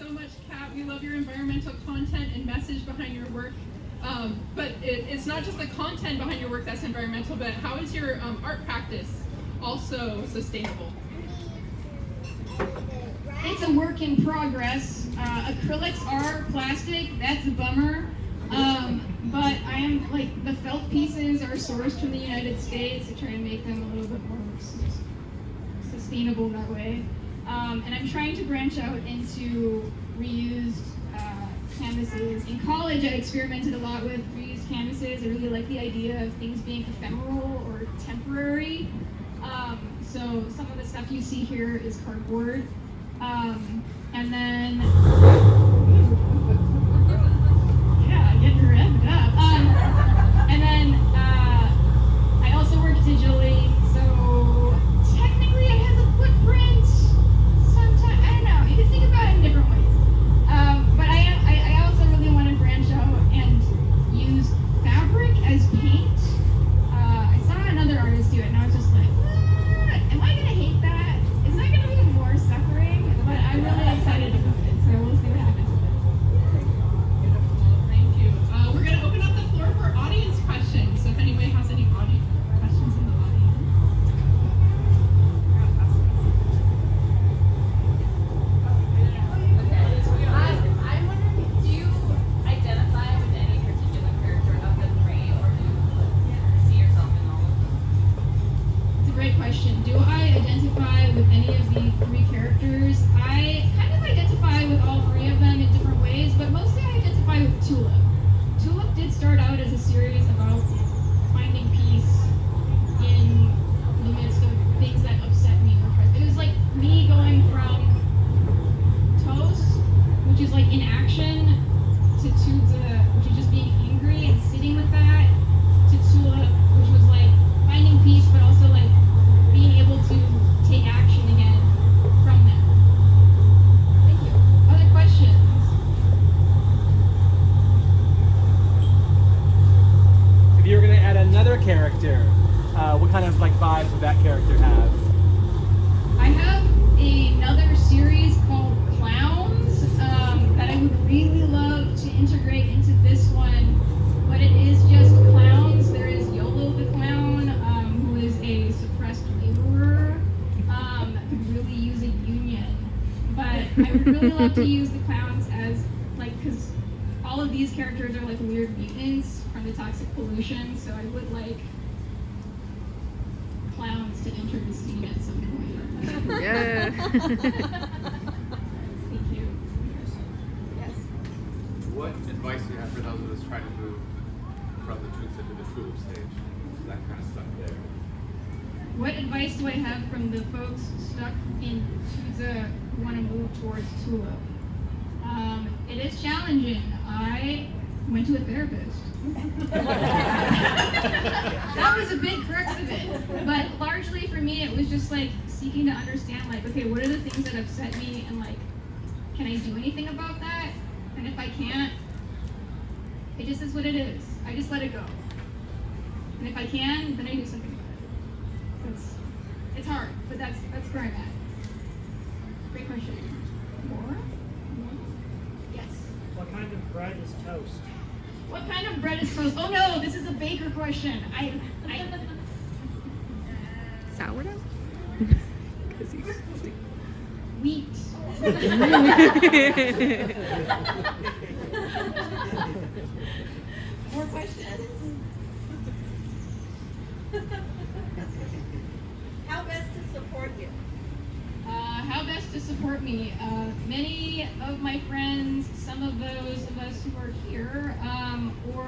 so much, Kat. We love your environmental content and message behind your work. But it's not just the content behind your work that's environmental, but how is your art practice also sustainable? It's a work in progress. Acrylics are plastic, that's a bummer. But I am, the felt pieces are sourced from the United States to try and make them a little bit more sustainable that way. And I'm trying to branch out into reused canvases. In college, I experimented a lot with reused canvases. I really like the idea of things being ephemeral or temporary. So some of the stuff you see here is cardboard. And then, yeah, getting revved up. And then I also work digitally, so technically it has a footprint. Sometimes, I don't know, you can think about it in different ways. But I also really want to branch out and use fabric as paint. I saw another artist do it, and I was just like, what? Am I going to hate that? Is that going to be more suffering? But I'm really excited about it, so we'll see what happens with it. Thank you. We're going to open up the floor for audience questions. So if anybody has any questions in the audience. I'm wondering, do you identify with any particular character of the three, or do you see yourself in all of them? It's a great question. Do I identify with any of the three characters? I kind of identify with all three of them in different ways, but mostly I identify with Tulip. Tulip did start out as a series about finding peace in the midst of things that upset me or frustrate. It was like me going from Toast, which is like inaction, to Tudza, which is just being angry and sitting with that, to Tulip, which was like finding peace, but also like being able to take action again from that. Thank you. Other questions? If you were going to add another character, what kind of vibes would that character have? I have another series called Clowns that I would really love to integrate into this one, but it is just clowns. There is Yolo the Clown, who is a suppressed laborer that could really use a union. But I would really love to use the clowns as, because all of these characters are weird mutants from the toxic pollution, so I would like clowns to enter the scene at some point. Yeah. Thank you. Yes. What advice do you have for those of us trying to move from the Tulip to the Tulip stage? That kind of stuff there. What advice do I have from the folks stuck in Tudza who want to move towards Tulip? It is challenging. I went to a therapist. That was a big crux of it. But largely for me, it was just seeking to understand, okay, what are the things that upset me, and can I do anything about that? And if I can't, it just is what it is. I just let it go. And if I can, then I do something about it. It's hard, but that's where I'm at. Great question. More? Yes. What kind of bread is toast? What kind of bread is toast? Oh no, this is a baker question. Sourdough? Wheat. More questions? How best to support you? How best to support me? Many of my friends, some of those of us who are here, or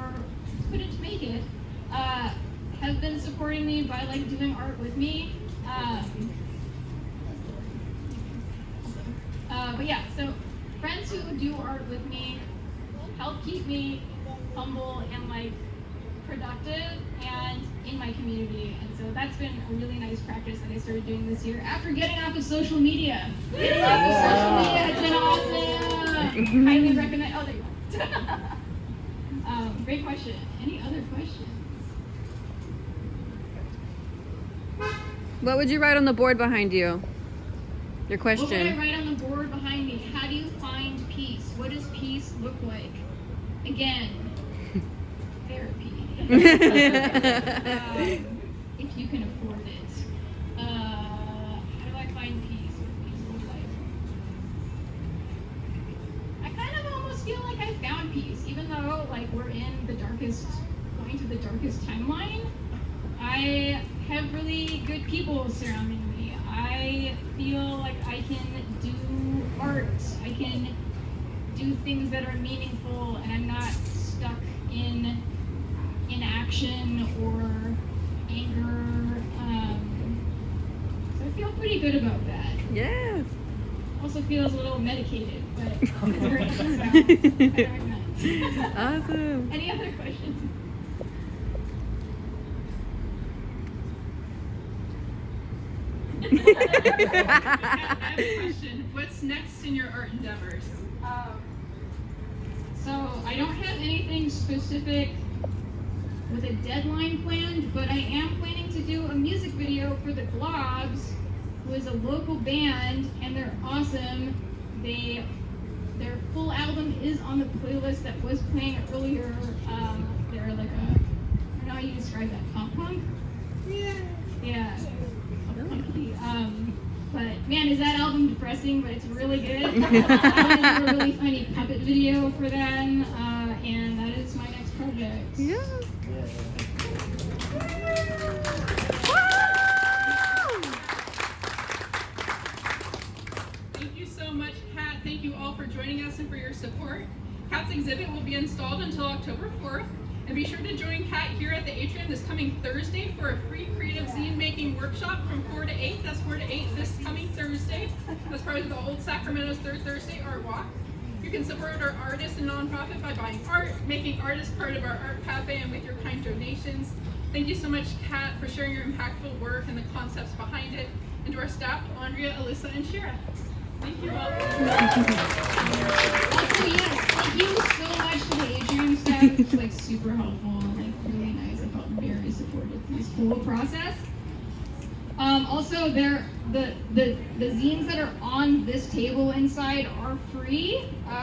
couldn't make it, have been supporting me by doing art with me. But yeah, so friends who do art with me help keep me humble and productive and in my community, and so that's been a really nice practice that I started doing this year after getting off of social media. Getting off of social media has been awesome. Highly recommend. Oh, there you go. Great question. Any other questions? What would you write on the board behind you? Your question. What would I write on the board behind me? How do you find again, therapy. If you can afford it. How do I find peace with peaceful life? I kind of almost feel like I found peace, even though like we're in the darkest point of the darkest timeline. I have really good people surrounding me. I feel like I can do art. I can do things that are meaningful, and I'm not stuck in inaction or anger. So I feel pretty good about that. Yes. Also feels a little medicated, but it's where it comes out. I recommend. Awesome. Any other questions? I have a question. What's next in your art endeavors? So I don't have anything specific with a deadline planned, but I am planning to do a music video for the Globs, who is a local band, and they're awesome. Their full album is on the playlist that was playing earlier. They're like I don't know how you describe that, pop punk? Yeah. Punky. But man, is that album depressing, but it's really good. I want to do a really funny puppet video for them, and that is my next project. Yeah. Thank you so much, Cat. Thank you all for joining us and for your support. Cat's exhibit will be installed until October 4th. And be sure to join Cat here at the Atrium this coming Thursday for a free creative zine making workshop from 4 to 8. That's 4 to 8 this coming Thursday. That's part of the Old Sacramento's Third Thursday Art Walk. You can support our artists and nonprofit by buying art, making artists part of our art cafe, and with your kind donations. Thank you so much, Cat, for sharing your impactful work and the concepts behind it. And to our staff, Andrea, Alyssa, and Shira. Thank you all. Also, yes, thank you so much to the Atrium staff. It's like super helpful, like really nice. I felt very supported through this whole process. Also, the zines that are on this table inside are free.